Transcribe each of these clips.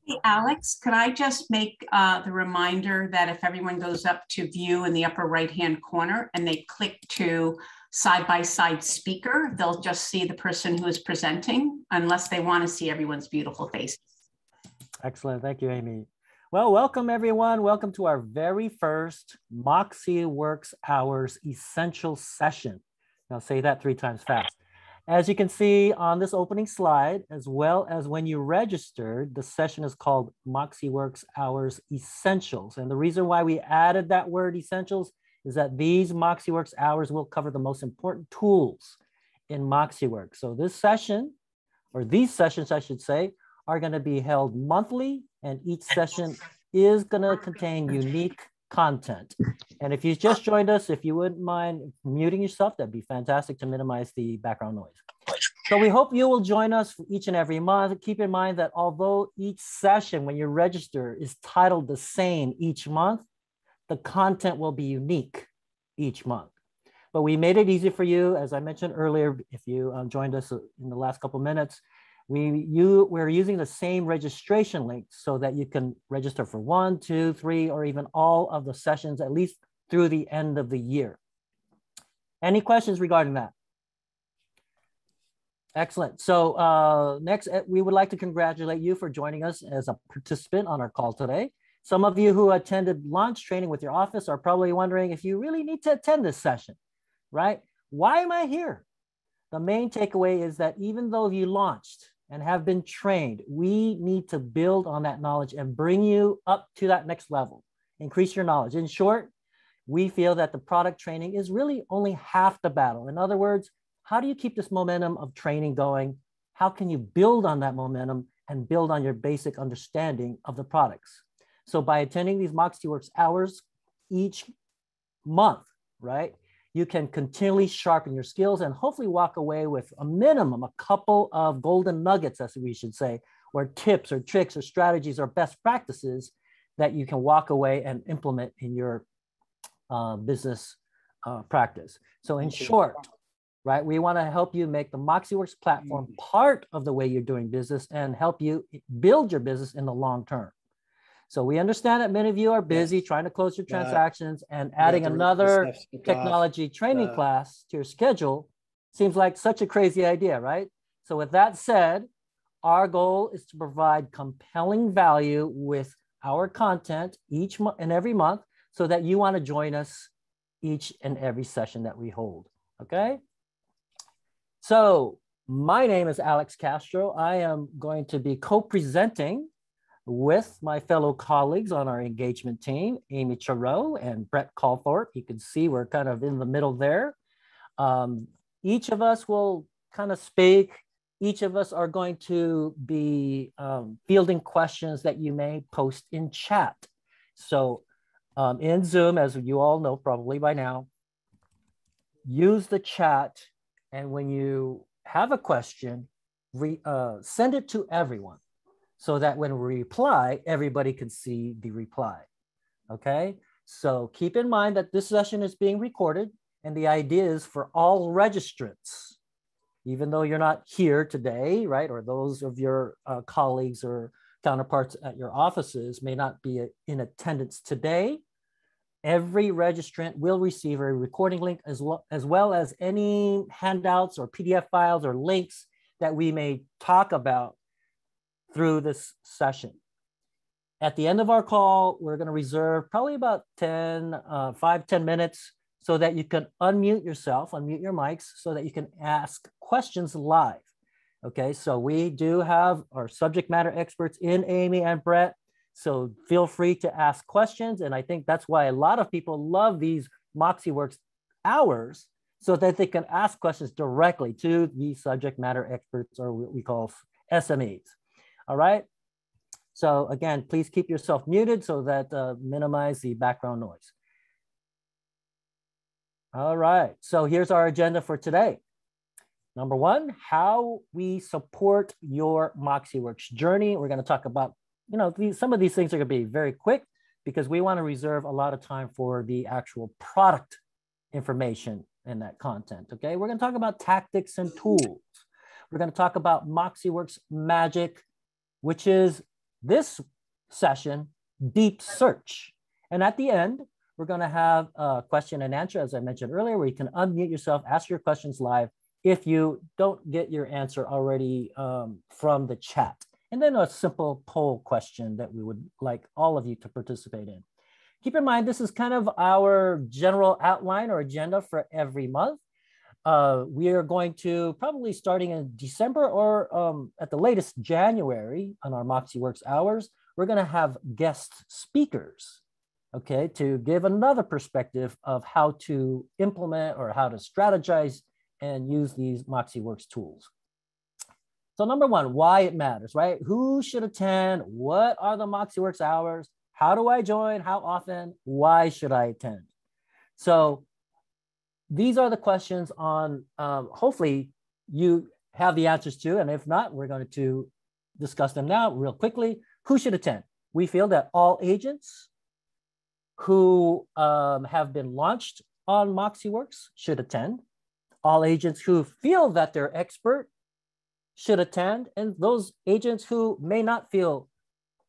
Hey, Alex, could I just make the reminder that if everyone goes up to view in the upper right-hand corner and they click to side-by-side speaker, they'll just see the person who is presenting unless they want to see everyone's beautiful faces. Excellent. Thank you, Amy. Well, welcome everyone. Welcome to our very first MoxiWorks Hours Essential Session. Now say that 3 times fast. As you can see on this opening slide, as well as when you registered, the session is called MoxiWorks Hours Essentials. And the reason why we added that word essentials is that these MoxiWorks Hours will cover the most important tools in MoxiWorks. So this session, or these sessions, I should say, are going to be held monthly, and each session is going to contain unique content. And if you just joined us, if you wouldn't mind muting yourself, that'd be fantastic to minimize the background noise. So we hope you will join us each and every month. Keep in mind that although each session, when you register, is titled the same each month, the content will be unique each month. But we made it easy for you, as I mentioned earlier, if you joined us in the last couple minutes, we're using the same registration link so that you can register for 1, 2, 3, or even all of the sessions, at least through the end of the year. Any questions regarding that? Excellent. So next, we would like to congratulate you for joining us as a participant on our call today. Some of you who attended launch training with your office are probably wondering if you really need to attend this session, right? Why am I here? The main takeaway is that even though you launched and have been trained, we need to build on that knowledge and bring you up to that next level, increase your knowledge. In short, we feel that the product training is really only half the battle. In other words, how do you keep this momentum of training going? How can you build on that momentum and build on your basic understanding of the products? So by attending these MoxiWorks hours each month, right, you can continually sharpen your skills and hopefully walk away with a minimum, a couple of golden nuggets, as we should say, or tips or tricks or strategies or best practices that you can walk away and implement in your business practice. So in short, right, we want to help you make the MoxiWorks platform part of the way you're doing business and help you build your business in the long term. So we understand that many of you are busy trying to close your transactions, and adding another technology training class to your schedule seems like such a crazy idea, right? So with that said, our goal is to provide compelling value with our content each month and every month so that you want to join us each and every session that we hold, okay? So my name is Alex Castro. I am going to be co-presenting with my fellow colleagues on our engagement team, Amy Chareau and Brett Calthorpe. You can see we're kind of in the middle there. Each of us will kind of speak. Each of us are going to be fielding questions that you may post in chat. So in Zoom, as you all know probably by now, use the chat, and when you have a question, send it to everyone, so that when we reply, everybody can see the reply, okay? So keep in mind that this session is being recorded, and the idea is for all registrants, even though you're not here today, right? Or those of your colleagues or counterparts at your offices may not be in attendance today. Every registrant will receive a recording link as well as any handouts or PDF files or links that we may talk about through this session. At the end of our call, we're going to reserve probably about 5-10 minutes so that you can unmute yourself, unmute your mics so that you can ask questions live. Okay, so we do have our subject matter experts in Amy and Brett, so feel free to ask questions. And I think that's why a lot of people love these MoxiWorks hours, so that they can ask questions directly to the subject matter experts, or what we call SMEs. All right. So again, please keep yourself muted so that minimize the background noise. All right. So here's our agenda for today. Number 1, how we support your MoxiWorks journey. We're going to talk about, some of these things are going to be very quick because we want to reserve a lot of time for the actual product information in that content. Okay. We're going to talk about tactics and tools. We're going to talk about MoxiWorks magic, which is this session, deep search. And at the end, we're going to have a question and answer, as I mentioned earlier, where you can unmute yourself, ask your questions live if you don't get your answer already from the chat. And then a simple poll question that we would like all of you to participate in. Keep in mind, this is kind of our general outline or agenda for every month. We are going to probably starting in December or at the latest January on our MoxiWorks hours, we're going to have guest speakers, okay, to give another perspective of how to implement or how to strategize and use these MoxiWorks tools. So number one, why it matters, right? Who should attend? What are the MoxiWorks hours? How do I join? How often? Why should I attend? So these are the questions on, hopefully you have the answers to, and if not, we're going to discuss them now real quickly. Who should attend? We feel that all agents who have been launched on MoxiWorks should attend. All agents who feel that they're expert should attend, and those agents who may not feel,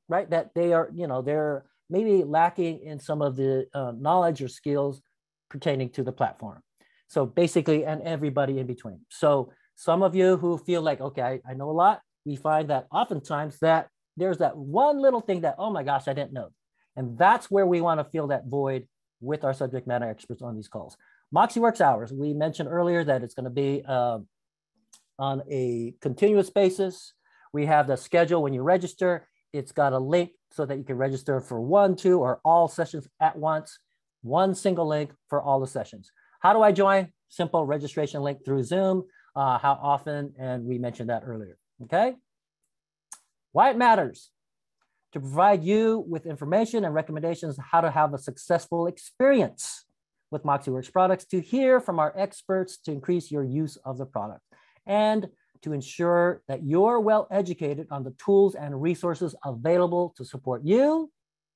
right, that they are, they're maybe lacking in some of the knowledge or skills pertaining to the platform. So basically, and everybody in between. So some of you who feel like, okay, I know a lot, we find that oftentimes that there's that one little thing that, oh my gosh, I didn't know. And that's where we want to fill that void with our subject matter experts on these calls. MoxiWorks hours, we mentioned earlier that it's going to be on a continuous basis. We have the schedule when you register. It's got a link so that you can register for 1, 2, or all sessions at once. One single link for all the sessions. How do I join? Simple registration link through Zoom. How often? And we mentioned that earlier, okay? Why it matters. To provide you with information and recommendations how to have a successful experience with MoxiWorks products, to hear from our experts to increase your use of the product, and to ensure that you're well educated on the tools and resources available to support you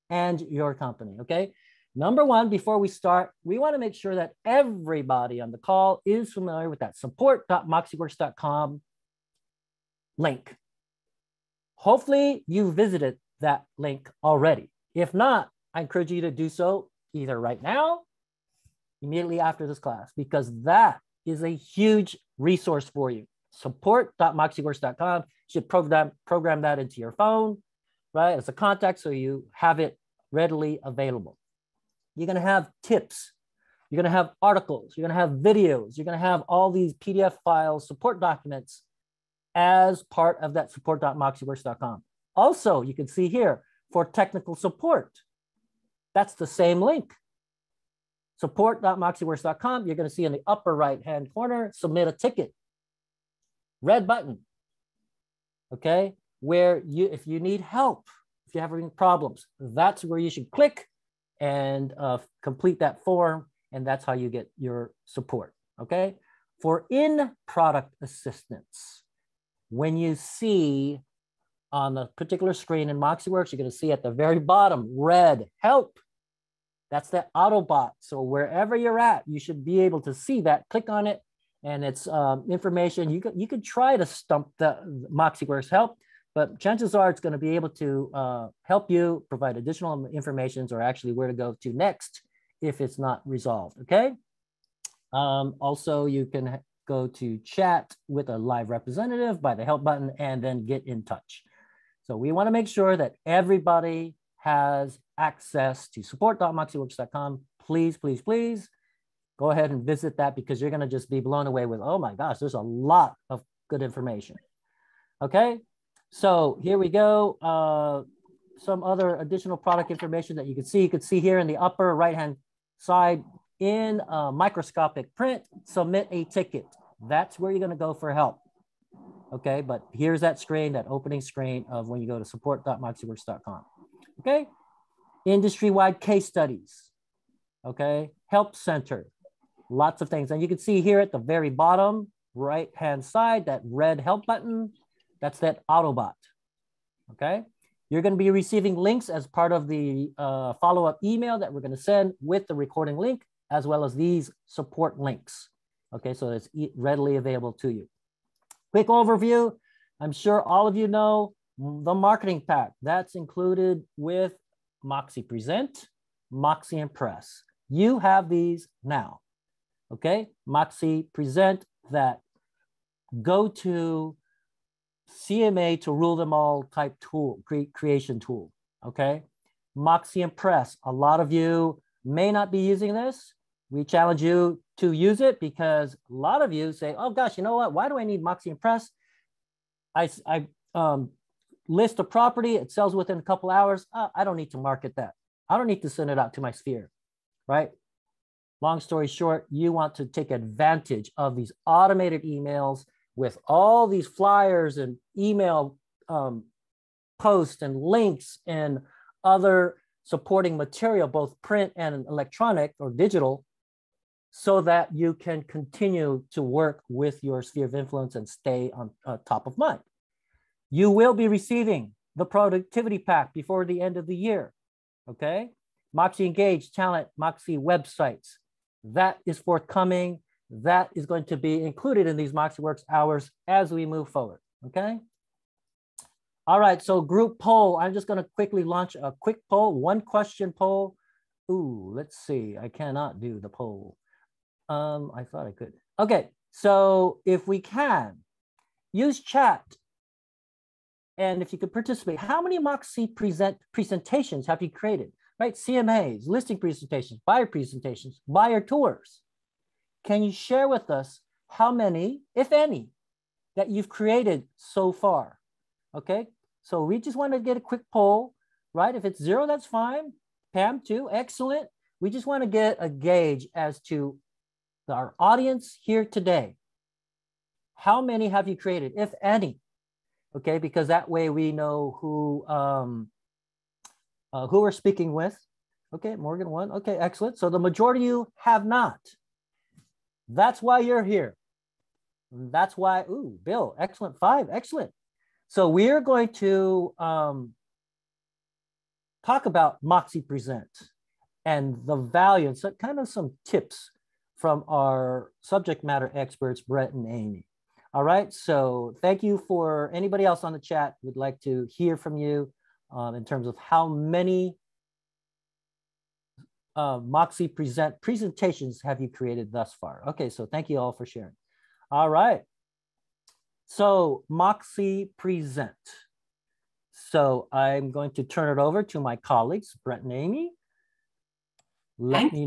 and your company, okay? Number one, before we start, we want to make sure that everybody on the call is familiar with that support.moxiworks.com link. Hopefully you visited that link already. If not, I encourage you to do so either right now, immediately after this class, because that is a huge resource for you. Support.moxiworks.com. You should program that into your phone, right? As a contact so you have it readily available. You're going to have tips. You're going to have articles. You're going to have videos. You're going to have all these PDF files, support documents as part of that support.moxiworks.com. Also, you can see here for technical support. That's the same link. Support.moxiworks.com. You're going to see in the upper right-hand corner, submit a ticket. Red button. Okay, where if you need help, if you're having problems, that's where you should click and complete that form, and that's how you get your support, okay? For in-product assistance, when you see on a particular screen in MoxiWorks, you're gonna see at the very bottom, red, help. That's that Autobot. So wherever you're at, you should be able to see that, click on it, and it's information. You could try to stump the MoxiWorks help, but chances are it's going to be able to help you provide additional information or actually where to go to next if it's not resolved, okay? Also, you can go to chat with a live representative by the help button and then get in touch. So we want to make sure that everybody has access to support.moxiworks.com. Please, please, please go ahead and visit that because you're going to just be blown away with, oh my gosh, there's a lot of good information. Okay, so here we go. Some other additional product information that you can see. You can see here in the upper right-hand side in microscopic print, submit a ticket. That's where you're going to go for help. Okay, but here's that screen, that opening screen of when you go to support.moxiworks.com. Okay, industry-wide case studies. Okay, help center, lots of things. And you can see here at the very bottom right-hand side, that red help button, that's that Autobot. Okay, you're going to be receiving links as part of the follow-up email that we're going to send with the recording link, as well as these support links. Okay, so it's readily available to you. Quick overview. I'm sure all of you know the marketing pack that's included with MoxiPresent, MoxiImpress. You have these now, okay? MoxiPresent, that go-to CMA to rule them all type tool, creation tool, okay? MoxiImpress, a lot of you may not be using this. We challenge you to use it because a lot of you say, oh gosh, you know what? Why do I need MoxiImpress? I list a property, it sells within a couple hours. I don't need to market that. I don't need to send it out to my sphere, right? Long story short, you want to take advantage of these automated emails with all these flyers and email posts and links and other supporting material, both print and electronic or digital, so that you can continue to work with your sphere of influence and stay on top of mind. You will be receiving the productivity pack before the end of the year, okay? Moxie Engage, Talent, Moxie websites, that is forthcoming. That is going to be included in these MoxiWorks hours as we move forward, okay? All right, so group poll. I'm just gonna quickly launch a quick poll, one question poll. Ooh, let's see, I cannot do the poll. I thought I could. Okay, so if we can, use chat. And if you could participate, how many Moxie presentations have you created, right? CMAs, listing presentations, buyer tours. Can you share with us how many, if any, that you've created so far? Okay, so we just want to get a quick poll, right? If it's 0, that's fine. Pam, 2, excellent. We just want to get a gauge as to our audience here today. How many have you created, if any? Okay, because that way we know who we're speaking with. Okay, Morgan 1. Okay, excellent. So the majority of you have not. That's why you're here. That's why, ooh, Bill, excellent, 5, excellent. So we're going to talk about MoxiPresent and the value and so kind of some tips from our subject matter experts, Brett and Amy. All right, so thank you for anybody else on the chat. We'd like to hear from you in terms of how many MoxiPresent presentations have you created thus far. Okay, so thank you all for sharing. All right, so MoxiPresent. So I'm going to turn it over to my colleagues, Brett and Amy. Let me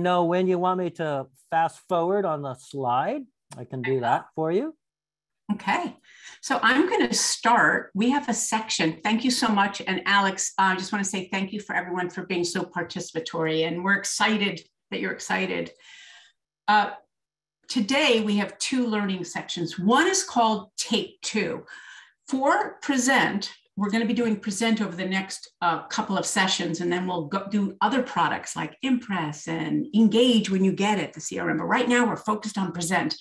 know when you want me to fast forward on the slide. I can do that for you. Okay, so I'm going to start. We have a section. Thank you so much. And Alex, I just want to say thank you for everyone for being so participatory. And we're excited that you're excited. Today, we have 2 learning sections. One is called Take 2. For Present, we're going to be doing Present over the next couple of sessions, and then we'll go do other products like Impress and Engage when you get it, the CRM. But right now, we're focused on Present.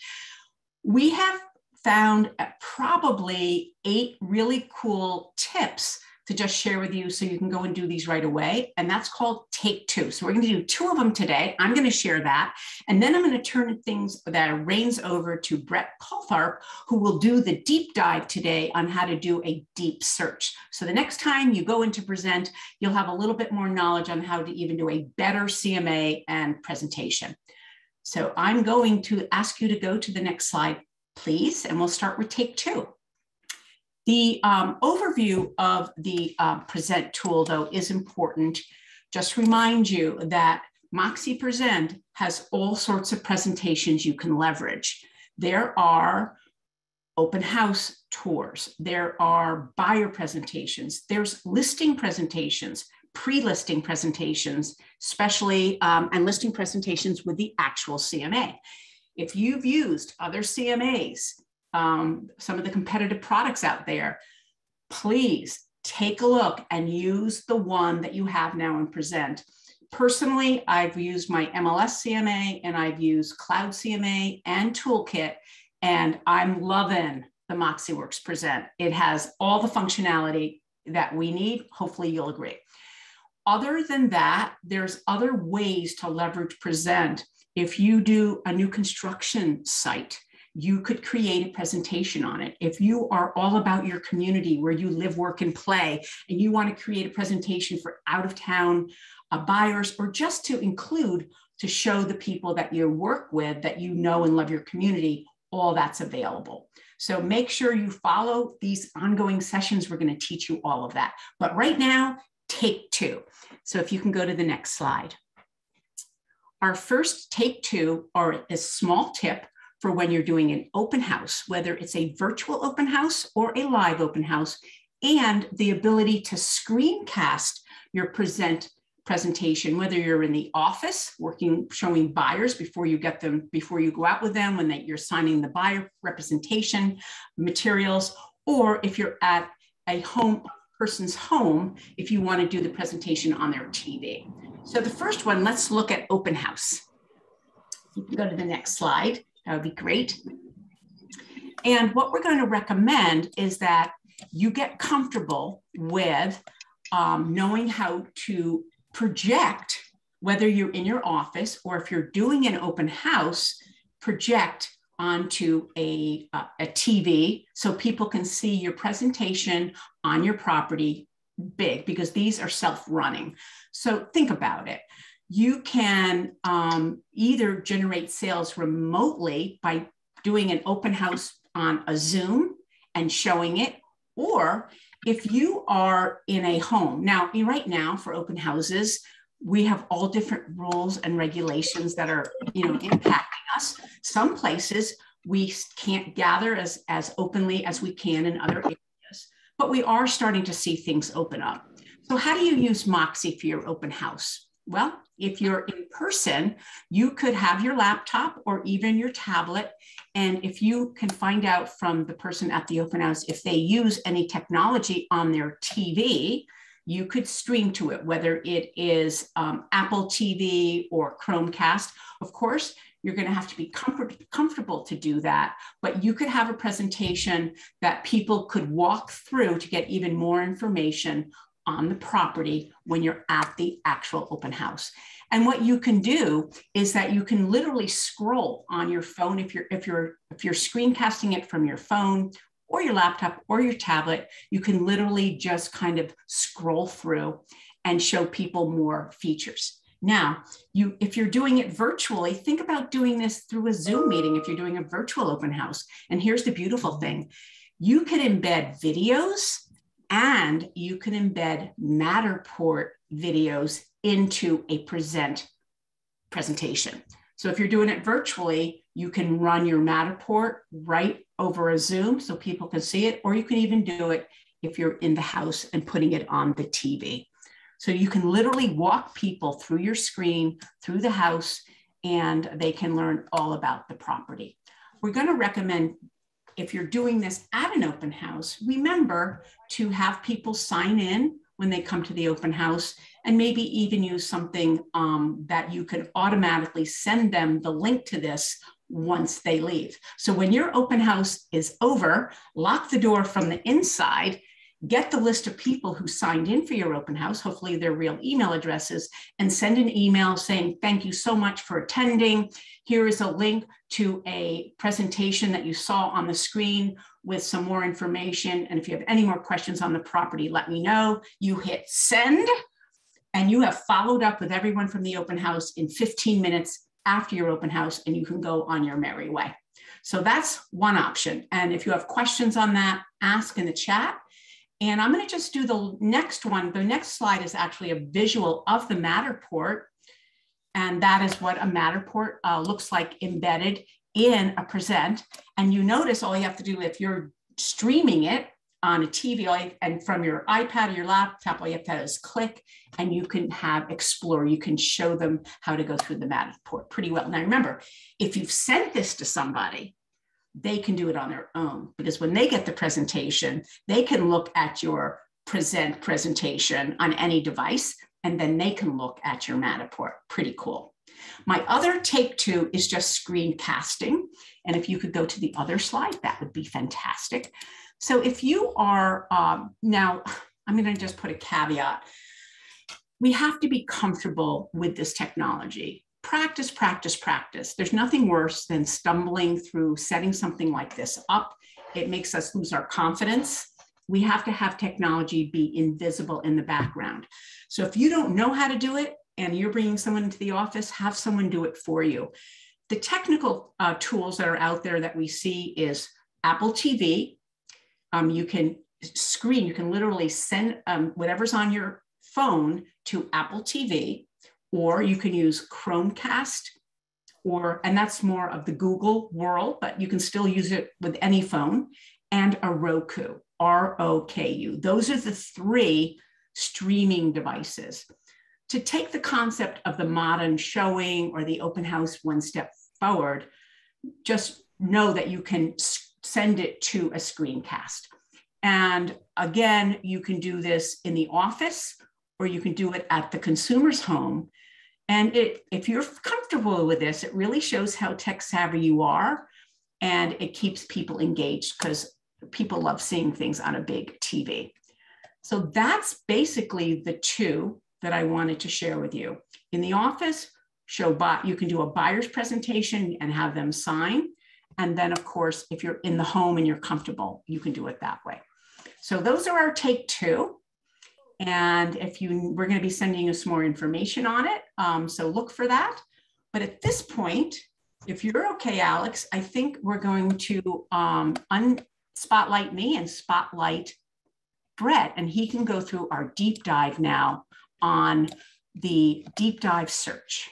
We have found probably 8 really cool tips to just share with you so you can go and do these right away. And that's called Take 2. So we're going to do 2 of them today. I'm going to share that. And then I'm going to turn things that reins over to Brett Coltharp, who will do the deep dive today on how to do a deep search. So the next time you go into Present, you'll have a little bit more knowledge on how to even do a better CMA and presentation. So I'm going to ask you to go to the next slide, please, and we'll start with Take 2. The overview of the Present tool, though, is important. Just remind you that MoxiPresent has all sorts of presentations you can leverage. There are open house tours. There are buyer presentations. There's listing presentations, pre-listing presentations, especially, and listing presentations with the actual CMA. If you've used other CMAs, some of the competitive products out there, please take a look and use the one that you have now in Present. Personally, I've used my MLS CMA and I've used Cloud CMA and Toolkit, and I'm loving the MoxiWorks Present. It has all the functionality that we need. Hopefully you'll agree. Other than that, there's other ways to leverage Present. If you do a new construction site, you could create a presentation on it. If you are all about your community where you live, work, and play, and you want to create a presentation for out-of-town buyers, or just to include, to show the people that you work with, that you know and love your community, all that's available. So make sure you follow these ongoing sessions. We're going to teach you all of that. But right now, take two. So if you can go to the next slide. Our first take two are a small tip for when you're doing an open house, whether it's a virtual open house or a live open house, and the ability to screencast your presentation, whether you're in the office working, showing buyers before you get them, before you go out with them, when you're signing the buyer representation materials, or if you're at a person's home, if you want to do the presentation on their TV. So the first one, let's look at open house. You can go to the next slide. That would be great. And what we're going to recommend is that you get comfortable with knowing how to project, whether you're in your office or if you're doing an open house, project onto a TV so people can see your presentation on your property big, because these are self-running. So think about it. You can either generate sales remotely by doing an open house on a Zoom and showing it, or if you are in a home. Now, right now for open houses, we have all different rules and regulations that are, impacting us. Some places we can't gather as openly as we can in other areas, but we are starting to see things open up. So how do you use Moxie for your open house? Well, if you're in person, you could have your laptop or even your tablet. And if you can find out from the person at the open house, if they use any technology on their TV, you could stream to it, whether it is Apple TV or Chromecast. Of course, you're going to have to be comfortable to do that, but you could have a presentation that people could walk through to get even more information on the property when you're at the actual open house. And what you can do is that you can literally scroll on your phone if you're screencasting it from your phone or your laptop or your tablet. You can literally just kind of scroll through and show people more features. Now, if you're doing it virtually, think about doing this through a Zoom meeting if you're doing a virtual open house. And here's the beautiful thing. You can embed videos and you can embed Matterport videos into a presentation. So if you're doing it virtually, you can run your Matterport right over a Zoom so people can see it, or you can even do it if you're in the house and putting it on the TV. So you can literally walk people through your screen, through the house, and they can learn all about the property. We're going to recommend, if you're doing this at an open house, remember to have people sign in when they come to the open house, and maybe even use something that you can automatically send them the link to this once they leave. So when your open house is over, lock the door from the inside, get the list of people who signed in for your open house, hopefully their real email addresses, and send an email saying, thank you so much for attending. Here is a link to a presentation that you saw on the screen with some more information. And if you have any more questions on the property, let me know. You hit send, and you have followed up with everyone from the open house in 15 minutes after your open house, and you can go on your merry way. So that's one option. And if you have questions on that, ask in the chat. And I'm going to just do the next one. The next slide is actually a visual of the Matterport. And that is what a Matterport looks like embedded in a present. And you notice all you have to do, if you're streaming it on a TV and from your iPad or your laptop, all you have to do is click, and you can have Explore. You can show them how to go through the Matterport pretty well. Now remember, if you've sent this to somebody, they can do it on their own, because when they get the presentation, they can look at your presentation on any device, and then they can look at your Matterport. Pretty cool. My other take two is just screencasting. And if you could go to the other slide, that would be fantastic. So if you are, now I'm going to just put a caveat. We have to be comfortable with this technology. practice, practice, practice. There's nothing worse than stumbling through setting something like this up. It makes us lose our confidence. We have to have technology be invisible in the background. So if you don't know how to do it and you're bringing someone into the office, have someone do it for you. The technical tools that are out there that we see is Apple TV. You can literally send whatever's on your phone to Apple TV, or you can use Chromecast, and that's more of the Google world, but you can still use it with any phone, and a Roku, R-O-K-U. Those are the 3 streaming devices. To take the concept of the modern showing or the open house one step forward, just know that you can send it to a screencast. And again, you can do this in the office, or you can do it at the consumer's home. And if you're comfortable with this, it really shows how tech savvy you are, and it keeps people engaged because people love seeing things on a big TV. So that's basically the 2 that I wanted to share with you. In the office, you can do a buyer's presentation and have them sign. And then of course, if you're in the home and you're comfortable, you can do it that way. So those are our take 2. And we're going to be sending you some more information on it. So look for that. But at this point, if you're okay, Alex, I think we're going to unspotlight me and spotlight Brett, and he can go through our deep dive now on the deep dive search.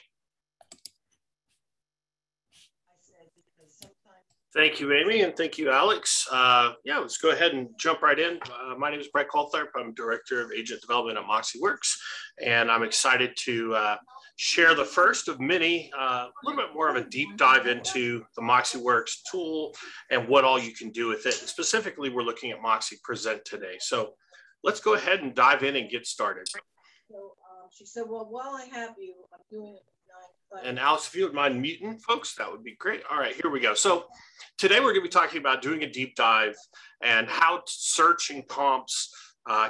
Thank you, Amy, and thank you, Alex. Yeah, let's go ahead and jump right in. My name is Brett Colthorpe. I'm Director of Agent Development at MoxiWorks, and I'm excited to share the first of many, a little bit more of a deep dive into the MoxiWorks tool and what all you can do with it. And specifically, we're looking at MoxiPresent today. So let's go ahead and dive in and get started. So she said, well, while I have you, I'm doing it. And Alex, if you would mind muting folks, that would be great. All right, here we go. So today we're going to be talking about doing a deep dive and how search and comps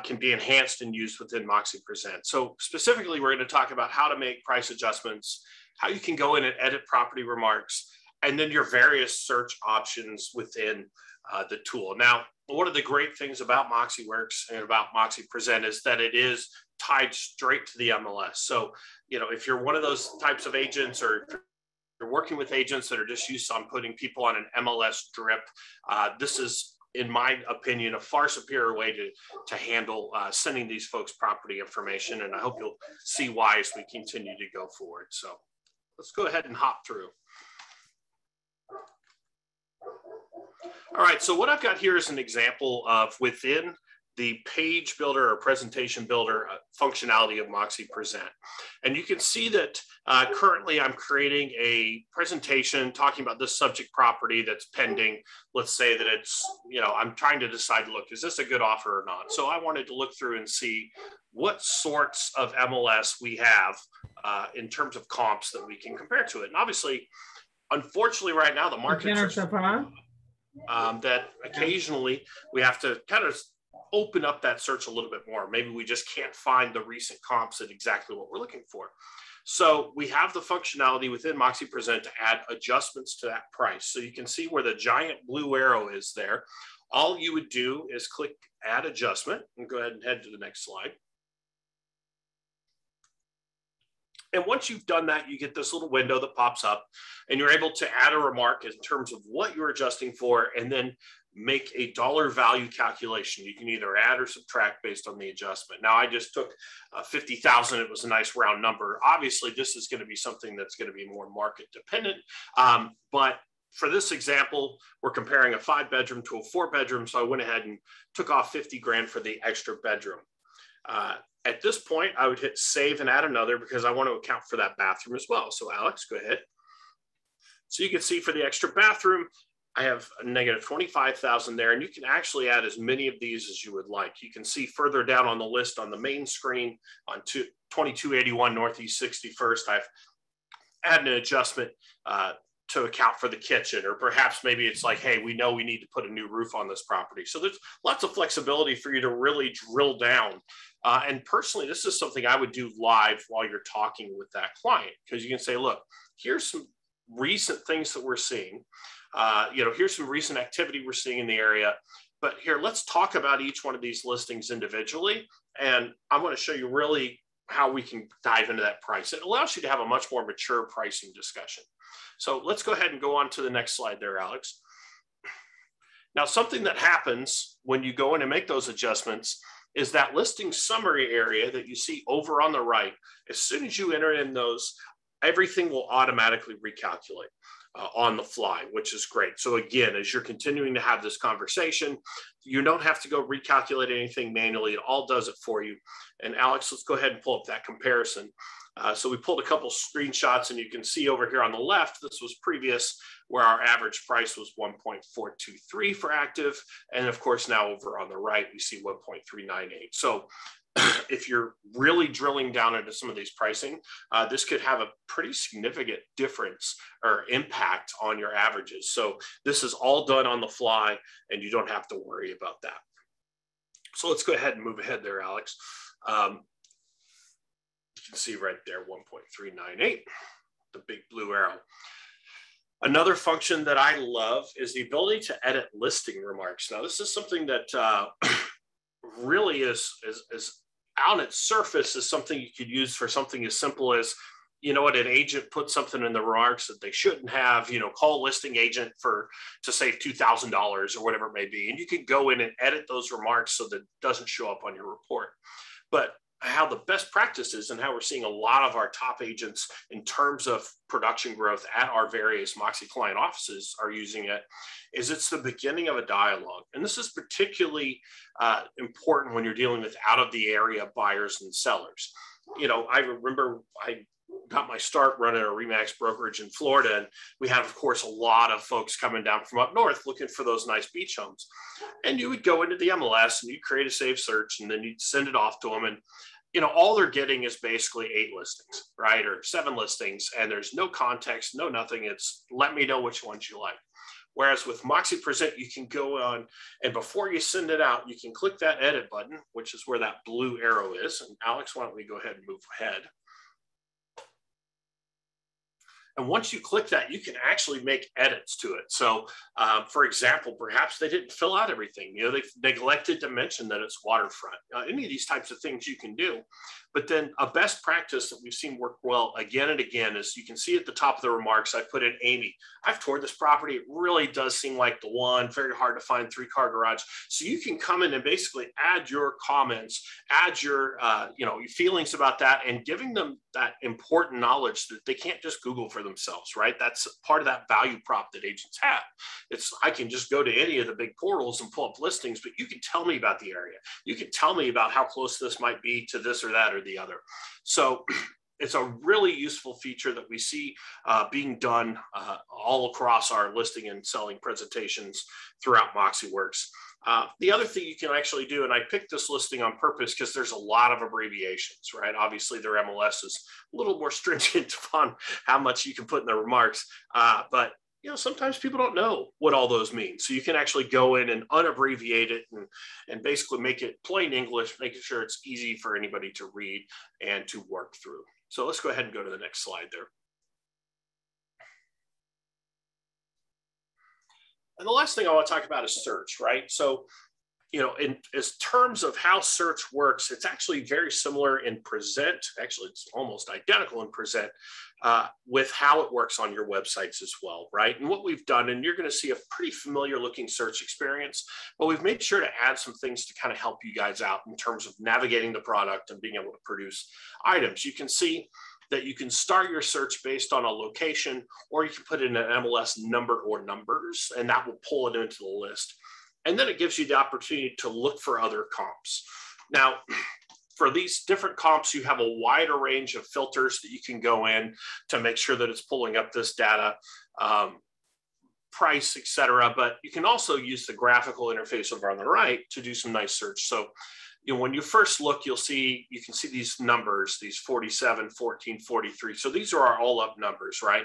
can be enhanced and used within MoxiPresent. So specifically, we're going to talk about how to make price adjustments, how you can go in and edit property remarks, and then your various search options within the tool. Now, one of the great things about MoxiWorks and about MoxiPresent is that it is tied straight to the MLS. So, if you're one of those types of agents, or you're working with agents that are just used on putting people on an MLS drip, this is, in my opinion, a far superior way to handle sending these folks property information. And I hope you'll see why as we continue to go forward. So let's go ahead and hop through. All right, so what I've got here is an example of within the page builder or presentation builder functionality of MoxiPresent. And you can see that currently I'm creating a presentation talking about this subject property that's pending. Let's say that it's, I'm trying to decide, look, is this a good offer or not? So I wanted to look through and see what sorts of MLS we have in terms of comps that we can compare to it. And obviously, unfortunately, right now, the market's that occasionally we have to kind of open up that search a little bit more. Maybe we just can't find the recent comps at exactly what we're looking for. So we have the functionality within MoxiPresent to add adjustments to that price. So you can see where the giant blue arrow is there. All you would do is click Add Adjustment and go ahead and head to the next slide. And once you've done that, you get this little window that pops up and you're able to add a remark in terms of what you're adjusting for, and then make a dollar value calculation. You can either add or subtract based on the adjustment. Now, I just took 50,000. It was a nice round number. Obviously, this is going to be something that's going to be more market dependent. But for this example, we're comparing a 5-bedroom to a 4-bedroom. So I went ahead and took off 50 grand for the extra bedroom. At this point, I would hit save and add another because I want to account for that bathroom as well. So Alex, go ahead. So you can see for the extra bathroom, I have a negative 25,000 there, and you can actually add as many of these as you would like. You can see further down on the list on the main screen on 2281 Northeast 61st, I've added an adjustment to account for the kitchen, or perhaps maybe it's like, hey, we know we need to put a new roof on this property. So there's lots of flexibility for you to really drill down. And personally, this is something I would do live while you're talking with that client, because you can say, look, here's some recent things that we're seeing. Here's some recent activity we're seeing in the area. But here, let's talk about each one of these listings individually. And I'm going to show you really how we can dive into that price. It allows you to have a much more mature pricing discussion. So let's go ahead and go on to the next slide there, Alex. Now, something that happens when you go in and make those adjustments is that listing summary area that you see over on the right. As soon as you enter in those, everything will automatically recalculate on the fly, which is great. So again, as you're continuing to have this conversation, you don't have to go recalculate anything manually. It all does it for you. And Alex, let's go ahead and pull up that comparison. So we pulled a couple screenshots, and you can see over here on the left, this was previous, where our average price was 1.423 for active. And of course, now over on the right, we see 1.398. So if you're really drilling down into some of these pricing, this could have a pretty significant difference or impact on your averages. So this is all done on the fly, and you don't have to worry about that. So let's go ahead and move ahead there, Alex. You can see right there, 1.398, the big blue arrow. Another function that I love is the ability to edit listing remarks. Now, this is something that really is on its surface is something you could use for something as simple as, you know what, an agent put something in the remarks that they shouldn't have, call listing agent to save $2,000 or whatever it may be. And you can go in and edit those remarks so that it doesn't show up on your report. But how the best practice is, and how we're seeing a lot of our top agents in terms of production growth at our various Moxie client offices are using it, is it's the beginning of a dialogue. And this is particularly important when you're dealing with out of the area buyers and sellers. I remember I got my start running a RE/MAX brokerage in Florida, and we had, of course, a lot of folks coming down from up north looking for those nice beach homes. And you would go into the MLS and you'd create a saved search, and then you'd send it off to them. And all they're getting is basically 8 listings, right? Or 7 listings, and there's no context, no nothing. It's let me know which ones you like. Whereas with MoxiPresent, you can go on, and before you send it out, you can click that edit button, which is where that blue arrow is. And Alex, why don't we go ahead and move ahead? And once you click that, you can actually make edits to it. So for example, perhaps they didn't fill out everything. They neglected to mention that it's waterfront. Any of these types of things you can do. But then a best practice that we've seen work well again and again is, you can see at the top of the remarks, I put in Amy. I've toured this property. It really does seem like the one, very hard to find 3-car garage. So you can come in and basically add your comments, add your your feelings about that, and giving them that important knowledge that they can't just Google for themselves, right? That's part of that value prop that agents have. I can just go to any of the big portals and pull up listings, but you can tell me about the area. You can tell me about how close this might be to this or that or the other. So it's a really useful feature that we see being done all across our listing and selling presentations throughout MoxiWorks. The other thing you can actually do, and I picked this listing on purpose because there's a lot of abbreviations, right? Obviously, their MLS is a little more stringent on how much you can put in the remarks, but sometimes people don't know what all those mean. So you can actually go in and unabbreviate it and basically make it plain English, making sure it's easy for anybody to read and to work through. So let's go ahead and go to the next slide there. And the last thing I want to talk about is search, right? So, in terms of how search works, it's actually very similar in Present. Actually, it's almost identical in Present with how it works on your websites as well, right? And what we've done, and you're going to see a pretty familiar looking search experience, but we've made sure to add some things to kind of help you guys out in terms of navigating the product and being able to produce items. You can see that you can start your search based on a location, or you can put in an MLS number or numbers, and that will pull it into the list. And then it gives you the opportunity to look for other comps. Now, for these different comps, you have a wider range of filters that you can go in to make sure that it's pulling up this data, price, et cetera. But you can also use the graphical interface over on the right to do some nice search. So, when you first look, you can see these numbers, these 47, 14, 43. So these are our all up numbers, right?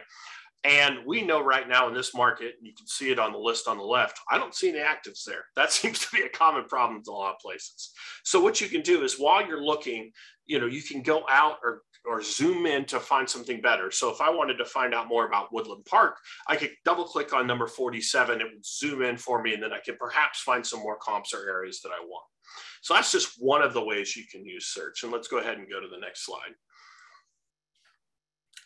And we know right now in this market, you can see it on the list on the left, I don't see any actives there. That seems to be a common problem in a lot of places. So what you can do is while you're looking, you can go out or zoom in to find something better. So if I wanted to find out more about Woodland Park, I could double click on number 47. It would zoom in for me, and then I could perhaps find some more comps or areas that I want. So that's just one of the ways you can use search. And let's go ahead and go to the next slide.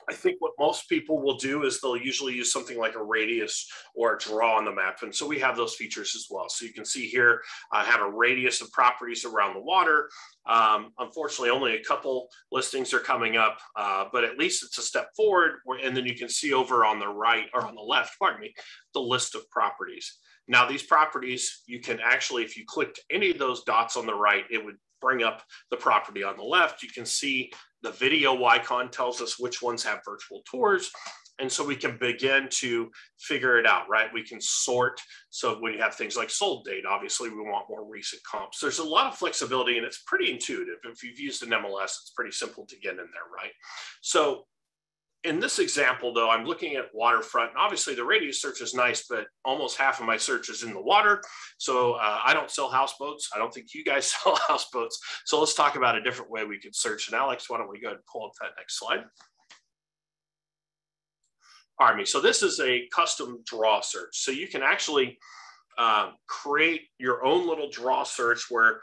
I think what most people will do is they'll usually use something like a radius or a draw on the map. And so we have those features as well. So you can see here, I have a radius of properties around the water. Unfortunately, only a couple listings are coming up, but at least it's a step forward. And then you can see over on the right or on the left, pardon me, the list of properties. Now these properties, you can actually, if you clicked any of those dots on the right, it would bring up the property on the left. You can see the video icon tells us which ones have virtual tours. And so we can begin to figure it out, right? We can sort. So when you have things like sold date, obviously we want more recent comps. There's a lot of flexibility and it's pretty intuitive. If you've used an MLS, it's pretty simple to get in there, right? So in this example, though, I'm looking at waterfront. And obviously, the radius search is nice, but almost half of my search is in the water. So I don't sell houseboats. I don't think you guys sell houseboats. So let's talk about a different way we could search. And Alex, why don't we go ahead and pull up that next slide? Pardon me. So this is a custom draw search. So you can actually create your own little draw search where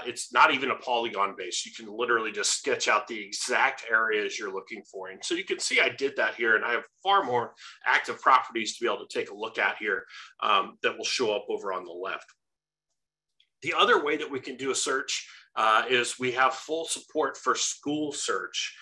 it's not even a polygon base. You can literally just sketch out the exact areas you're looking for. And so you can see I did that here, and I have far more active properties to be able to take a look at here that will show up over on the left. The other way that we can do a search is we have full support for school search.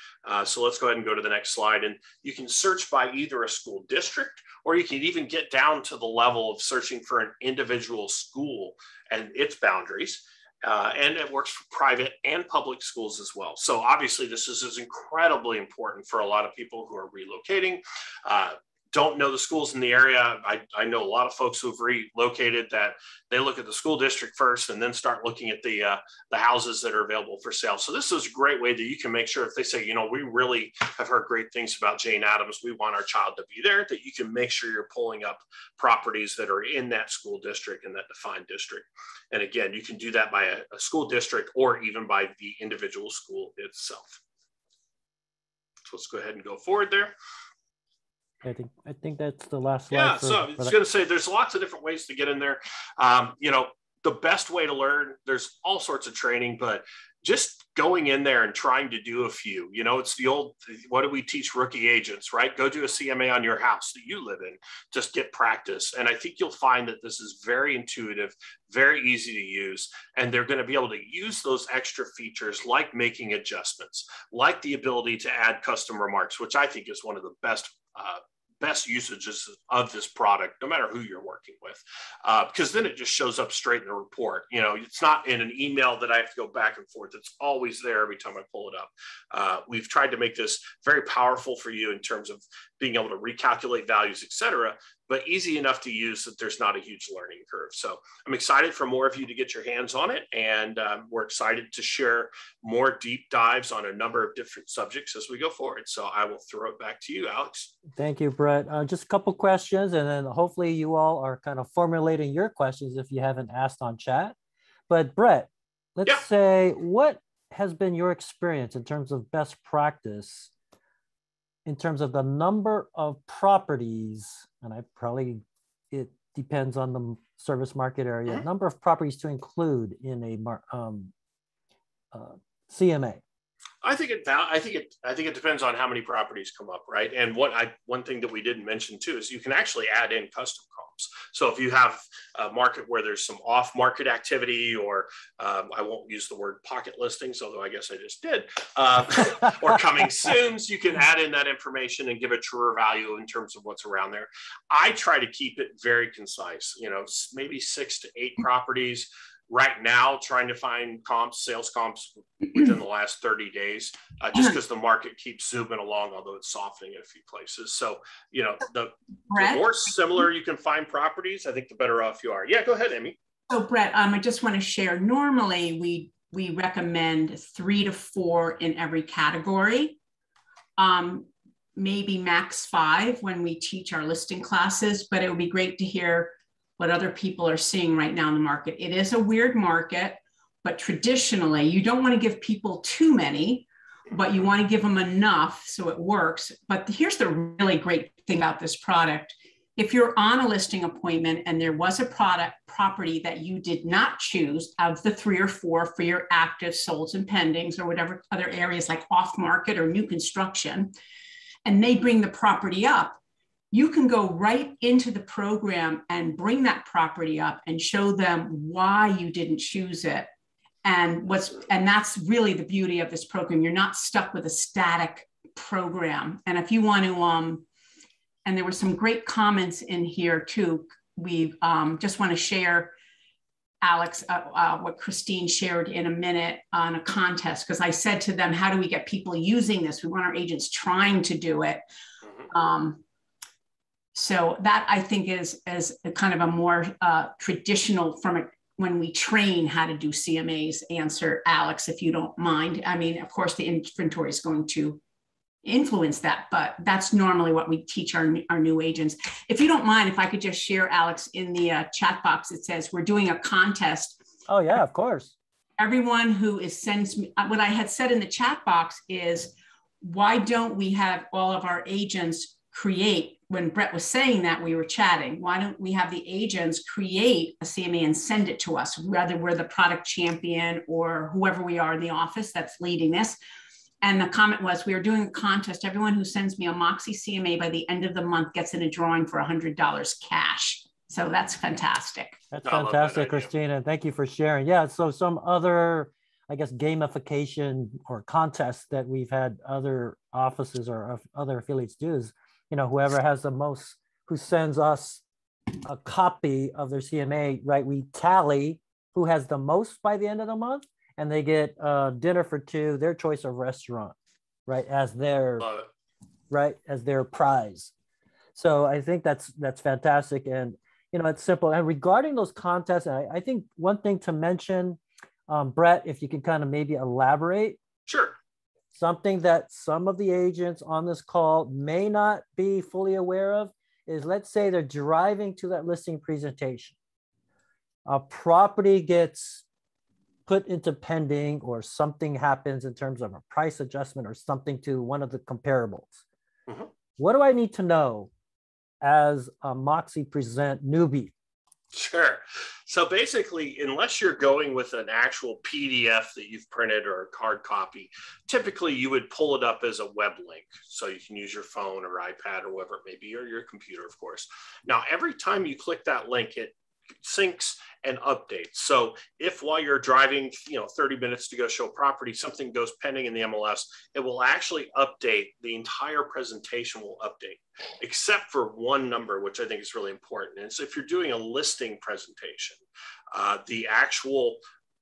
So let's go ahead and go to the next slide. And you can search by either a school district, or you can even get down to the level of searching for an individual school and its boundaries. And it works for private and public schools as well. So obviously this is incredibly important for a lot of people who are relocating. Don't know the schools in the area. I know a lot of folks who've relocated that they look at the school district first and then start looking at the houses that are available for sale. So this is a great way that you can make sure if they say, we really have heard great things about Jane Addams, we want our child to be there, that you can make sure you're pulling up properties that are in that school district and that defined district. And again, you can do that by a school district or even by the individual school itself. So let's go ahead and go forward there. I think that's the last slide. Yeah, so I was going to say there's lots of different ways to get in there. The best way to learn, there's all sorts of training, but just going in there and trying to do a few, it's the old, what do we teach rookie agents, right? Go do a CMA on your house that you live in, just get practice. And I think you'll find that this is very intuitive, very easy to use, and they're going to be able to use those extra features like making adjustments, like the ability to add custom remarks, which I think is one of the best usages of this product, no matter who you're working with, because then it just shows up straight in the report. It's not in an email that I have to go back and forth. It's always there every time I pull it up. We've tried to make this very powerful for you in terms of being able to recalculate values, et cetera, but easy enough to use that there's not a huge learning curve. So I'm excited for more of you to get your hands on it. And we're excited to share more deep dives on a number of different subjects as we go forward. So I will throw it back to you, Alex. Thank you, Brett. Just a couple questions, and then hopefully you all are kind of formulating your questions if you haven't asked on chat. But Brett, let's say, what has been your experience in terms of best practice in terms of the number of properties, and it depends on the service market area, number of properties to include in a CMA? I think it depends on how many properties come up, right? And one thing that we didn't mention too is you can actually add in custom comps. So if you have a market where there's some off-market activity, or I won't use the word pocket listings, although I guess I just did, or coming soons, you can add in that information and give a truer value in terms of what's around there. I try to keep it very concise, maybe 6 to 8 properties. Right now, trying to find sales comps within the last 30 days, just because the market keeps zooming along, although it's softening in a few places. So, the more similar you can find properties, I think the better off you are. Yeah, go ahead, Amy. So Brett, I just want to share, normally we recommend 3 to 4 in every category. maybe max 5 when we teach our listing classes, but it would be great to hear what other people are seeing right now in the market. It is a weird market, but traditionally you don't want to give people too many, but you want to give them enough so it works. But here's the really great thing about this product. If you're on a listing appointment and there was a property that you did not choose out of the 3 or 4 for your active solds and pendings or whatever other areas like off market or new construction, and they bring the property up, you can go right into the program and bring that property up and show them why you didn't choose it. And that's really the beauty of this program. You're not stuck with a static program. And if you want to, and there were some great comments in here too. We just want to share, Alex, what Christine shared in a minute on a contest, because I said to them, how do we get people using this? We want our agents trying to do it. So that I think is a kind of a more traditional from when we train how to do CMAs answer, Alex, if you don't mind. I mean, of course, the inventory is going to influence that, but that's normally what we teach our new agents. If you don't mind, if I could just share, Alex, in the chat box, it says we're doing a contest. Oh yeah, of course. Everyone who sends me, what I had said in the chat box is, why don't we have all of our agents create, when Brett was saying that, we were chatting, why don't we have the agents create a CMA and send it to us, whether we're the product champion or whoever we are in the office that's leading this. And the comment was, we are doing a contest. Everyone who sends me a Moxie CMA by the end of the month gets in a drawing for $100 cash. So that's fantastic. That's fantastic, Christina. Thank you for sharing. Yeah, so some other, I guess, gamification or contests that we've had other offices or other affiliates do is, you know, whoever has the most, who sends us a copy of their CMA, right? We tally who has the most by the end of the month, and they get dinner for 2, their choice of restaurant, right, as their prize. So I think that's fantastic, and you know, it's simple. And regarding those contests, I think one thing to mention, Brett, if you can kind of maybe elaborate. Sure. Something that some of the agents on this call may not be fully aware of is, let's say they're driving to that listing presentation. A property gets put into pending or something happens in terms of a price adjustment or something to one of the comparables. Mm-hmm. What do I need to know as a MoxiPresent newbie? Sure. So basically, unless you're going with an actual PDF that you've printed or a hard copy, typically you would pull it up as a web link. So you can use your phone or iPad or whatever it may be, or your computer, of course. Now, every time you click that link, it syncs and updates. So if while you're driving, 30 minutes to go show property, something goes pending in the MLS, it will actually update. The entire presentation will update, except for one number, which I think is really important. And so if you're doing a listing presentation, the actual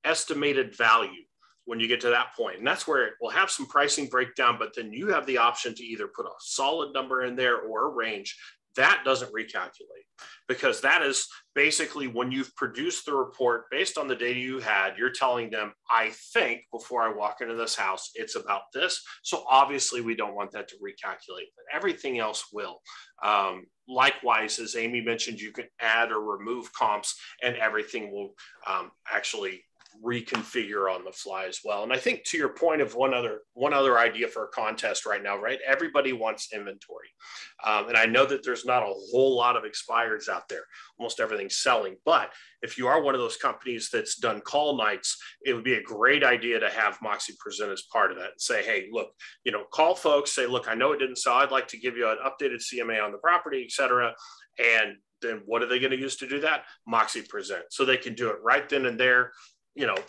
estimated value when you get to that point, and that's where it will have some pricing breakdown, but then you have the option to either put a solid number in there or a range. That doesn't recalculate, because that is basically when you've produced the report based on the data you had, you're telling them, I think before I walk into this house, it's about this. So obviously we don't want that to recalculate, but everything else will. Likewise, as Amy mentioned, you can add or remove comps and everything will actually reconfigure on the fly as well. And I think to your point of one other idea for a contest right now, right? Everybody wants inventory. And I know that there's not a whole lot of expireds out there. Almost everything's selling. But if you are one of those companies that's done call nights, it would be a great idea to have MoxiPresent as part of that and say, hey, look, call folks, say, look, I know it didn't sell. I'd like to give you an updated CMA on the property, et cetera. And then what are they going to use to do that? MoxiPresent. So they can do it right then and there.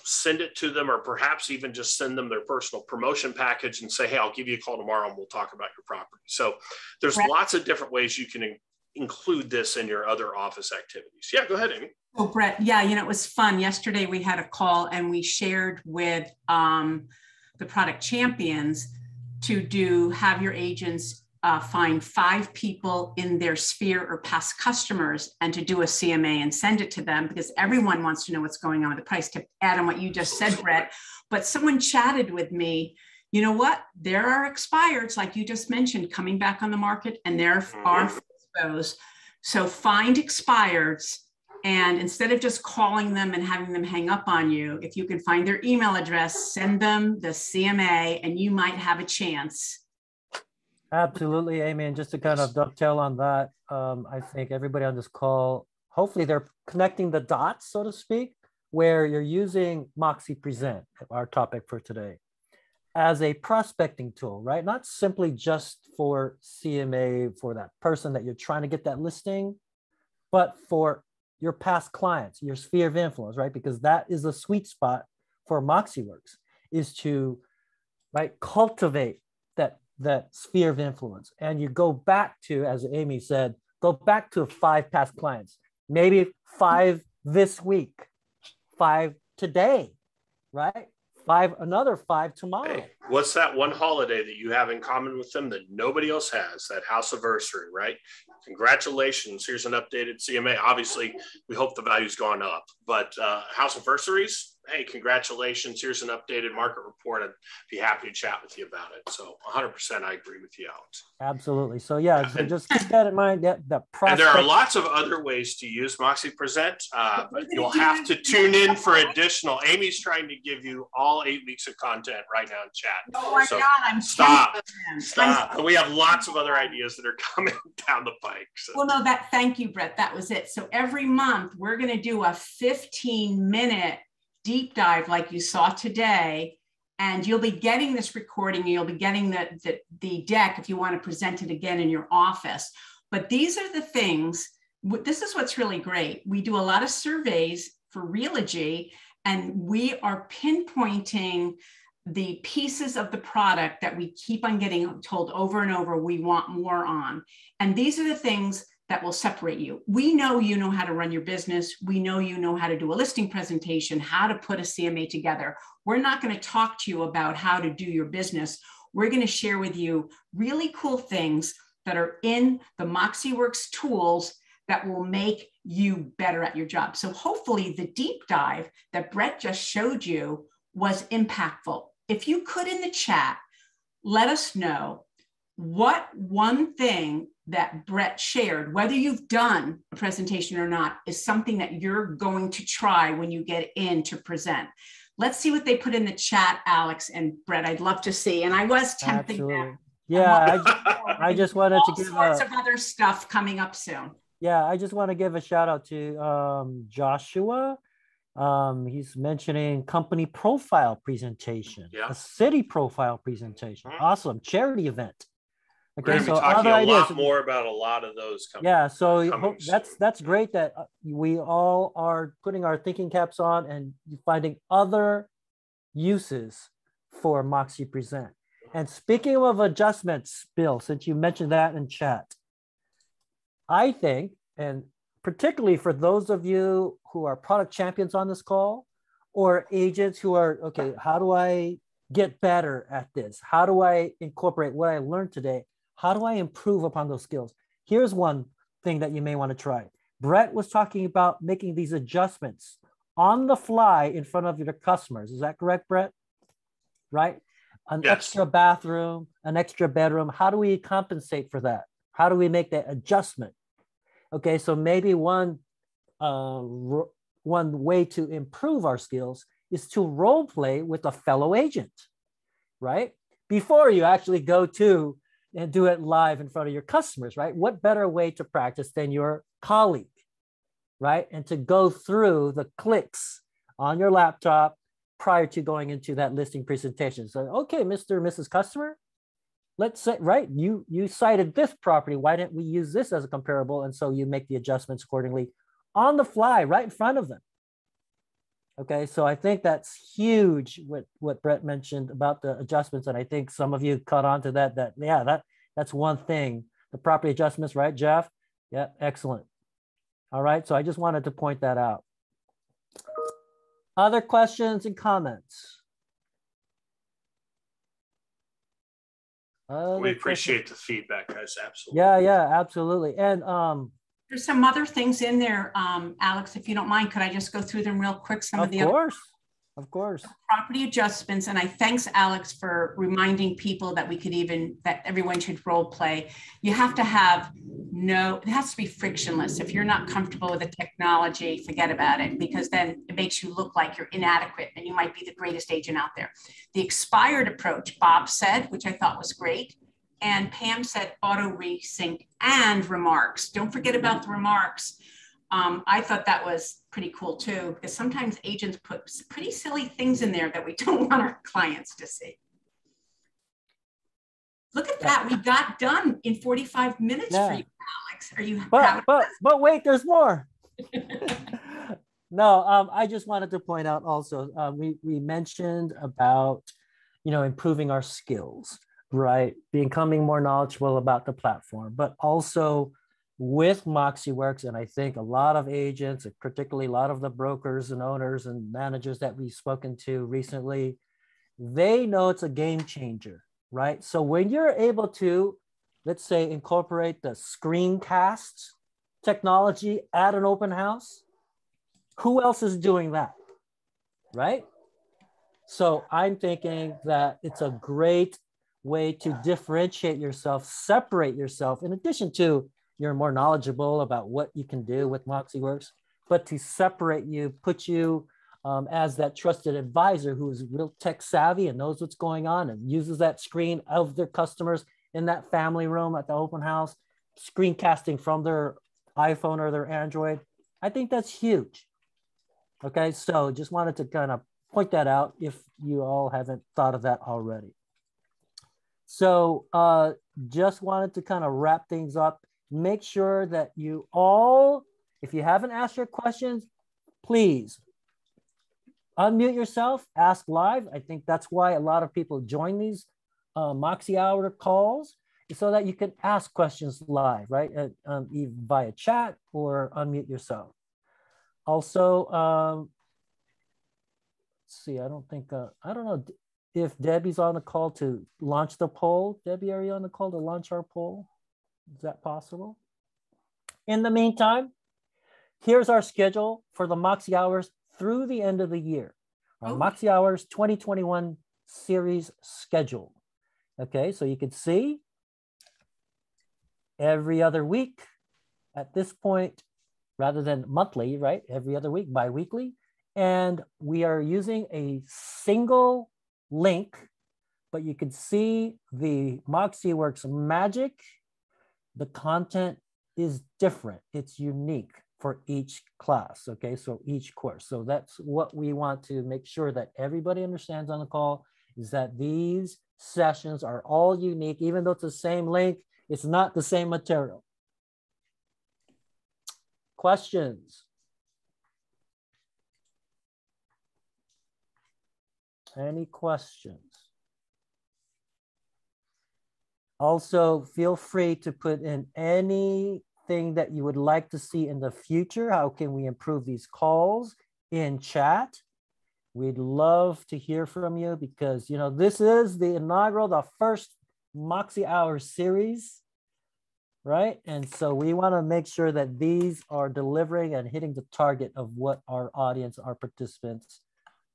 Send it to them, or perhaps even just send them their personal promotion package and say, hey, I'll give you a call tomorrow and we'll talk about your property. So there's lots of different ways you can include this in your other office activities. Yeah, go ahead, Amy. Oh, Brett, yeah, it was fun. Yesterday we had a call and we shared with the product champions to have your agents find 5 people in their sphere or past customers and to do a CMA and send it to them, because everyone wants to know what's going on with the price, to add on what you just said, Brett. But someone chatted with me, you know what? There are expireds, like you just mentioned, coming back on the market, and there are FSBOs. So find expireds, and instead of just calling them and having them hang up on you, if you can find their email address, send them the CMA, and you might have a chance. Absolutely, Amy. And just to kind of dovetail on that, I think everybody on this call, hopefully they're connecting the dots, so to speak, where you're using MoxiPresent, our topic for today, as a prospecting tool, right? Not simply just for CMA, for that person that you're trying to get that listing, but for your past clients, your sphere of influence, right? Because that is a sweet spot for MoxiWorks, is to, right, cultivate that sphere of influence. And you go back to, as Amy said, go back to 5 past clients, maybe 5 this week, 5 today, right? Another 5 tomorrow. Hey, what's that one holiday that you have in common with them that nobody else has? That house anniversary, right? Congratulations. Here's an updated CMA. Obviously, we hope the value's gone up, but house anniversaries, hey, congratulations. Here's an updated market report. I'd be happy to chat with you about it. So 100% I agree with you, Alex. Absolutely. So yeah, so just keep that in mind. That and there are lots of other ways to use MoxiPresent, but you'll have to tune in for additional. Amy's trying to give you all 8 weeks of content right now in chat. Oh my so God, I'm stop. And we have lots of other ideas that are coming down the pike. So. Well, no, thank you, Brett. That was it. So every month we're going to do a 15-minute deep dive like you saw today, and you'll be getting this recording. You'll be getting the deck if you want to present it again in your office. But these are the things, this is what's really great. We do a lot of surveys for Realogy, and we are pinpointing the pieces of the product that we keep on getting told over and over we want more on. And these are the things that will separate you. We know you know how to run your business. We know you know how to do a listing presentation, how to put a CMA together. We're not going to talk to you about how to do your business. We're going to share with you really cool things that are in the MoxiWorks tools that will make you better at your job. So hopefully the deep dive that Brett just showed you was impactful. If you could, in the chat, let us know what one thing that Brett shared, whether you've done a presentation or not, is something that you're going to try when you get in to present. Let's see what they put in the chat, Alex and Brett. I'd love to see. And I was tempting them. Yeah, I just wanted to give all sorts of other stuff coming up soon. Yeah, I just want to give a shout out to Joshua. He's mentioning company profile presentation, a city profile presentation. Awesome. Charity event. Okay, we're going to be talking a lot more about a lot of those coming. Yeah, so that's great that we all are putting our thinking caps on and finding other uses for MoxiPresent. And speaking of adjustments, Bill, since you mentioned that in chat, I think, and particularly for those of you who are product champions on this call, or agents who are, okay, how do I get better at this? How do I incorporate what I learned today? How do I improve upon those skills? Here's one thing that you may want to try. Brett was talking about making these adjustments on the fly in front of your customers. Is that correct, Brett? Right? An extra bathroom, an extra bedroom. How do we compensate for that? How do we make that adjustment? Okay, so maybe one way to improve our skills is to role play with a fellow agent, right? Before you actually go to and do it live in front of your customers, right? What better way to practice than your colleague, right? And to go through the clicks on your laptop prior to going into that listing presentation. So, okay, Mr. and Mrs. Customer, let's say, right, you cited this property. Why didn't we use this as a comparable? And so you make the adjustments accordingly on the fly, right in front of them. Okay, so I think that's huge what Brett mentioned about the adjustments. And I think some of you caught on to that's one thing. The property adjustments, right, Jeff? Yeah, excellent. All right, so I just wanted to point that out. Other questions and comments? We appreciate the feedback, guys, absolutely. Yeah, absolutely. And there's some other things in there, Alex, if you don't mind, could I just go through them real quick? Some of the course. Of course. Property adjustments, and I thanks Alex for reminding people that that everyone should role play. You have to have it has to be frictionless. If you're not comfortable with the technology, forget about it, because then it makes you look like you're inadequate and you might be the greatest agent out there. The expired approach, Bob said, which I thought was great. And Pam said auto resync and remarks. Don't forget about the remarks. I thought that was pretty cool too, because sometimes agents put pretty silly things in there that we don't want our clients to see. Look at that. We got done in 45 minutes for you, Alex. Are you proud of us? But wait, there's more. No, I just wanted to point out also, we mentioned about, improving our skills, right? Becoming more knowledgeable about the platform, but also with MoxiWorks, and I think a lot of agents, particularly a lot of the brokers and owners and managers that we've spoken to recently, they know it's a game changer, right? So when you're able to, let's say, incorporate the screencast technology at an open house, who else is doing that, right? So I'm thinking that it's a great way to differentiate yourself, separate yourself, in addition to you're more knowledgeable about what you can do with MoxiWorks, but to separate you, put you as that trusted advisor who is real tech savvy and knows what's going on and uses that screen of their customers in that family room at the open house, screencasting from their iPhone or their Android. I think that's huge. Okay, so just wanted to kind of point that out if you all haven't thought of that already. So just wanted to kind of wrap things up. Make sure that you all, if you haven't asked your questions, please unmute yourself, ask live. I think that's why a lot of people join these Moxie Hour calls, so that you can ask questions live, right? Via chat or unmute yourself. Also, let's see, I don't know if Debbie's on the call to launch the poll. Debbie, are you on the call to launch our poll? Is that possible? In the meantime, here's our schedule for the Moxie Hours through the end of the year. Our Moxie Hours 2021 series schedule. Okay, so you can see every other week at this point, rather than monthly, right? Every other week, bi-weekly. And we are using a single link, but you can see the MoxiWorks magic. The content is different. It's unique for each class, okay? So each course. So that's what we want to make sure that everybody understands on the call, is that these sessions are all unique. Even though it's the same link, it's not the same material. Questions? Any questions? Also, feel free to put in anything that you would like to see in the future. How can we improve these calls in chat? We'd love to hear from you, because this is the inaugural, the first Moxie Hour series, right? And so we want to make sure that these are delivering and hitting the target of what our audience, our participants,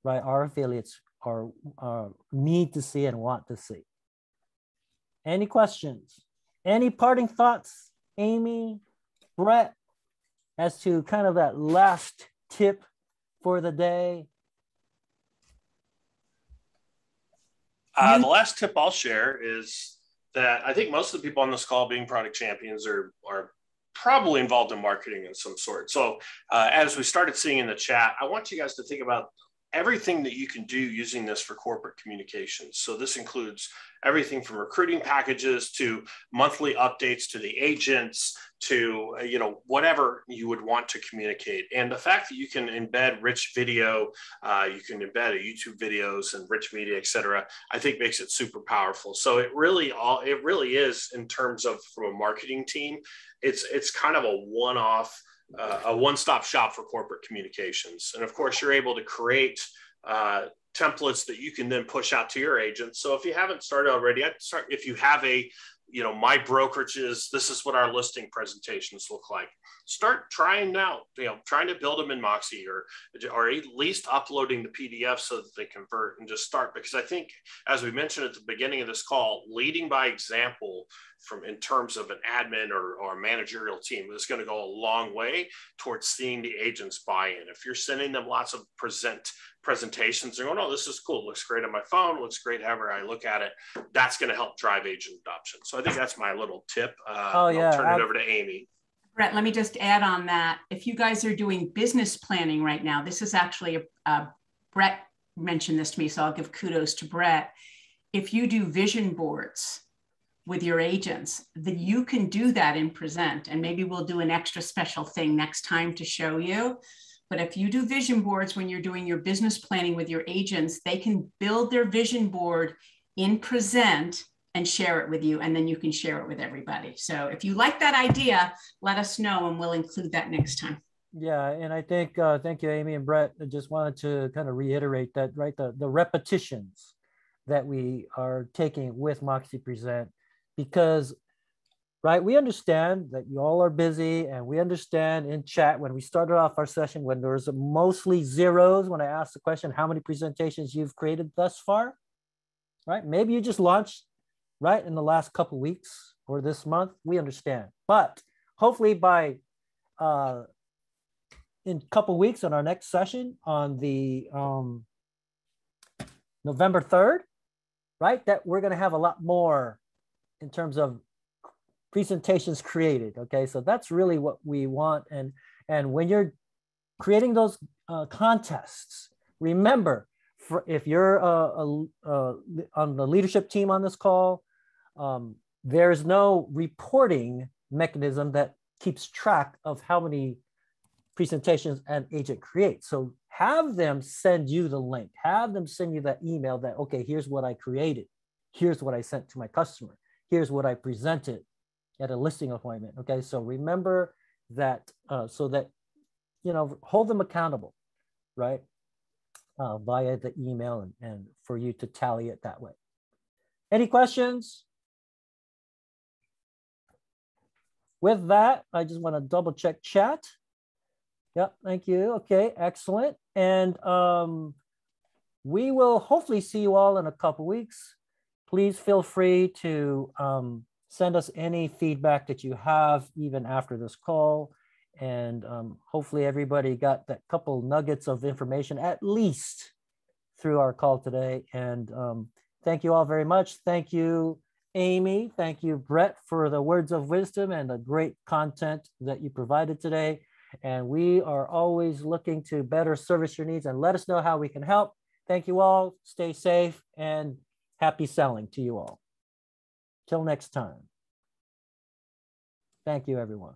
right, our affiliates are need to see and want to see. Any questions? Any parting thoughts, Amy, Brett, as to kind of that last tip for the day? The last tip I'll share is that I think most of the people on this call, being product champions, are probably involved in marketing in some sort. So as we started seeing in the chat, I want you guys to think about everything that you can do using this for corporate communications. So this includes everything from recruiting packages to monthly updates to the agents to, whatever you would want to communicate. And the fact that you can embed rich video, you can embed YouTube videos and rich media, et cetera, I think makes it super powerful. So it really is, in terms of from a marketing team, it's kind of a one-off, a one-stop shop for corporate communications. And of course, you're able to create templates that you can then push out to your agents. So if you haven't started already, I'd start. If you have a you know, my brokerages, this is what our listing presentations look like. Start trying now, you know, trying to build them in Moxie, or at least uploading the PDF so that they convert, and just start. Because I think, as we mentioned at the beginning of this call, leading by example in terms of an admin or a managerial team is going to go a long way towards seeing the agents buy in. If you're sending them lots of presentations, they're going, oh, this is cool, looks great on my phone, looks great however I look at it, that's going to help drive agent adoption. So I think that's my little tip. I'll turn it over to Amy. Brett, let me just add on that. If you guys are doing business planning right now, this is actually Brett mentioned this to me, so I'll give kudos to Brett. If you do vision boards with your agents, that you can do that in Present, and maybe we'll do an extra special thing next time to show you. But if you do vision boards when you're doing your business planning with your agents, they can build their vision board in Present and share it with you, and then you can share it with everybody. So if you like that idea, let us know and we'll include that next time. Yeah, and I think, thank you, Amy and Brett. I just wanted to kind of reiterate that, right? The repetitions that we are taking with MoxiPresent, because, right, we understand that you all are busy, and we understand in chat when we started off our session, when there was mostly zeros, when I asked the question, how many presentations you've created thus far, right? Maybe you just launched, right, in the last couple of weeks or this month, we understand. But hopefully by in a couple of weeks on our next session on the November 3rd, right, that we're going to have a lot more in terms of presentations created. Okay, so that's really what we want. And when you're creating those contests, remember, if you're on the leadership team on this call, there's no reporting mechanism that keeps track of how many presentations an agent creates. So have them send you the link, have them send you that email that, okay, here's what I created, here's what I sent to my customer, here's what I presented at a listing appointment. Okay, so remember that, so that, you know, hold them accountable, right, via the email, and for you to tally it that way. Any questions? With that, I just want to double check chat. Yep, thank you. Okay, excellent. And we will hopefully see you all in a couple weeks. Please feel free to send us any feedback that you have even after this call. And hopefully everybody got that couple nuggets of information at least through our call today. And thank you all very much. Thank you, Amy. Thank you, Brett, for the words of wisdom and the great content that you provided today. And we are always looking to better service your needs, and let us know how we can help. Thank you all. Stay safe and happy selling to you all. Till next time. Thank you, everyone.